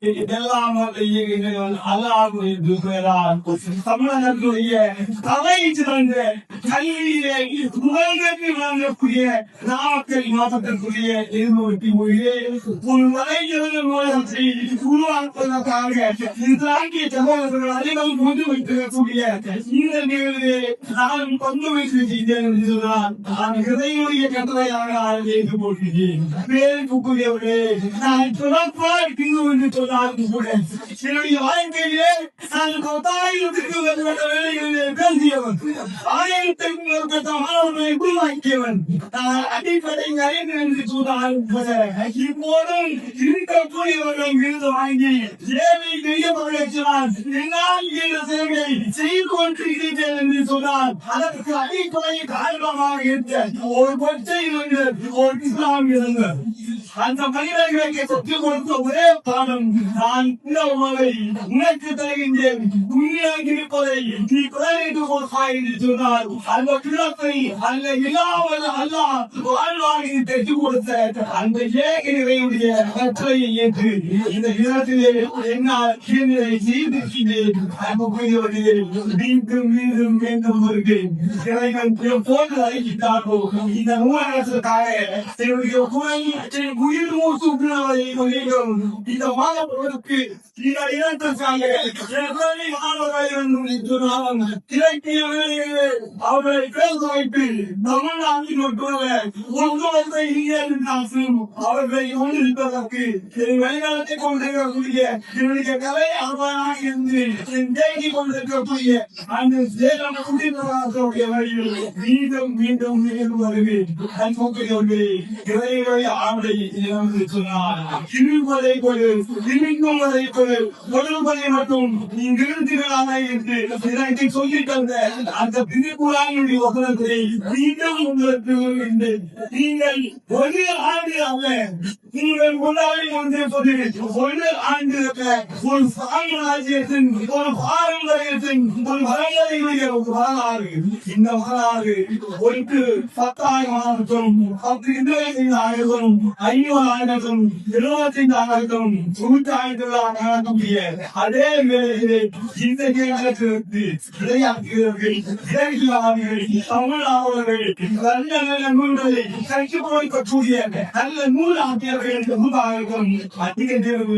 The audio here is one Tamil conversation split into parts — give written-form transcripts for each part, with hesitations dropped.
இதெல்லாம் தமிழகத்துடைய தலை சிறந்த கல்வியிலே முதல்வருக்கு வழங்கக்கூடிய நாமக்கல் மாவட்டத்துடைய எதிர்நோக்கி மொழியே ஒரு வலைஞர்கள் மூலத்தை உருவாக்குவதற்காக இஸ்லாமிய சகோதரர்கள் அனைவரும் கொண்டு வைத்திருக்கக்கூடிய இந்த நிகழ்வு நான் பங்கு வைத்து செய்தேன் என்று சொன்னால் நான் இறைவனுடைய கட்டளையாக நான் ஏற்றுக்கொள்கிறேன். பேருக்குரியவர்களே, நான் சிறப்பாக தீர்வு என்று சொன்னால் கூட என்னுடைய வாழ்க்கையிலே நான் 10,000 வேலைகளிலே பேசியவன், 1000 மாணவர்களை உருவாக்கியவன். நான் அடிப்படை அறிஞர் என்று சொன்னால் இப்போதும் இருக்கக்கூடியவர்கள் விருது வாங்கி சேவை செய்யப்பட சொன்னால் என்னால் இந்த சேவை செய்து கொண்டிருக்கிறேன் என்று சொன்னால் அதற்கு அடிப்படை காரணமாக இருந்த ஒரு பச்சை மனிதர், ஒரு இஸ்லாமியர். அந்த மனிதர்களுக்கு சொத்துக் கொடுத்த ஒரே பாடம், நான் உணவை உனக்கு தருகின்றேன், உண்மையாக இருப்பதை நீ குறைந்து கொடுப்பாய் என்று சொன்னால் அந்த கிழத்தை அந்த இல்லாமல் அல்லாஹ் வாழ்வாகி தெற்கு கொடுத்த அந்த ஏகனுடைய கட்டளையை ஏற்று இந்த இடத்திலே என்னால் செய்திருக்கிறேன். மீண்டும் மீண்டும் மீண்டும் வருகிறேன். போன்று அழைக்கின்றார்களோ இந்த நூலகத்திற்காக என்னுடைய குரல் உயிர் மூச்சு வேண்டும். இந்த மாணவர்களுக்கு இந்த இனத்திற்காக இலக்கிய வேலைகளை அவர்களை பேச வைத்து தமிழ்நாட்டில் மட்டுமல்ல ஒன்றுவதை அவர்களை கொண்டிருப்பதற்கு வெளிநாட்டை கொண்டிருக்கக்கூடிய என்னுடைய கலை ஆர்வமாக இருந்து தேங்கி கொண்டிருக்கக்கூடிய அந்த சேலம் குடிநீராக வழியில் மீண்டும் மீண்டும் மீண்டும் வருவேன். இறைவனை ஆவலை சொன்னார், இருப்பதை கொடு திணிக்கும் வரை கொடு ஒழுங்குவதை மட்டும் நீங்க இருந்தீர்களாக என்று இதை சொல்லி தந்த அந்த திருக்குறானுடைய வசனத்தை மீண்டும் உங்களுக்கு நீங்கள் ஒரு ஆண்டு அல்ல, நீங்கள் முன்னாடி வந்து ஒரு ஆண்டு ஒரு சாம்ராஜ்யத்தின் ஒரு பாரம்பரியத்தின் ஒரு வரலாறுடைய ஒரு வரலாறு. இந்த வரலாறு ஒன்று 10,000 ஆகட்டும், 10,000 50,000 75,000 100,000 அதே வேளையிலே இந்த நேரத்திற்கு தமிழாளர்கள் நல்ல நல்ல நூல்களை கற்றுக் கொடுக்கக்கூடிய நல்ல நூல் ஆசிரியர்கள் அதிக தேர்வு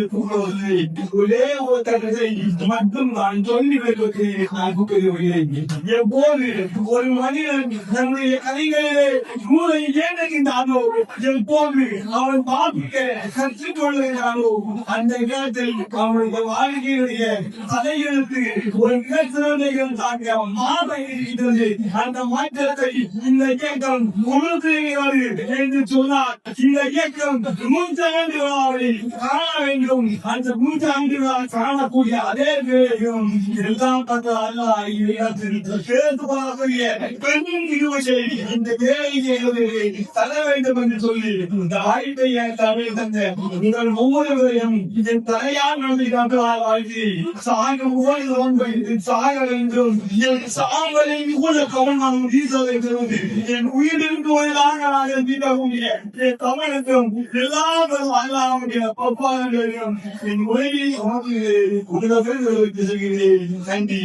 ஒரே ஒரு கருத்தை மட்டும் நான் சொல்லி வருவதை நான் கூறுகிறேன். எப்போது ஒரு மனிதன் நம்முடைய கலைகளிலே நூலை ஏற்றுகின்றானோ, எப்போது அவன் பார்க்க கற்றுக்கொள்கிறானோ, அந்த நேரத்தில் அவனுடைய வாழ்க்கையுடைய தலைகளுக்கு ஒரு மிகச்சிறந்தைகள் தாங்க மாற்றம் இருக்கிறது. அந்த மாற்றத்தை இந்த இயக்கம் உணர்த்துகிறது என்று சொன்னால் இந்த இயக்கம் 100 விழாவை காண வேண்டும். அந்த 100 விழா காணக்கூடிய அதே வேளையும் எல்லாம் பெண்ணின் இருவசை இந்த வேலையை தர வேண்டும் என்று சொல்லி இந்த வாய்ப்பை தமிழ் தந்த உங்கள் ஒவ்வொருவரையும் இதன் தலையார் நம்பிக்கையாக வாழ்க்கை சாகம் சாக வேண்டும். என் சாம்பலை கூட கவனம் வீச வேண்டும். என் உயிரிற்கு வயதாக வீட்டக்கூடிய என் தமிழுக்கும் எல்லாரும் அல்லாவுடைய பப்பாளையும் என் உலகில் உலக செல்கிறேன். நன்றி.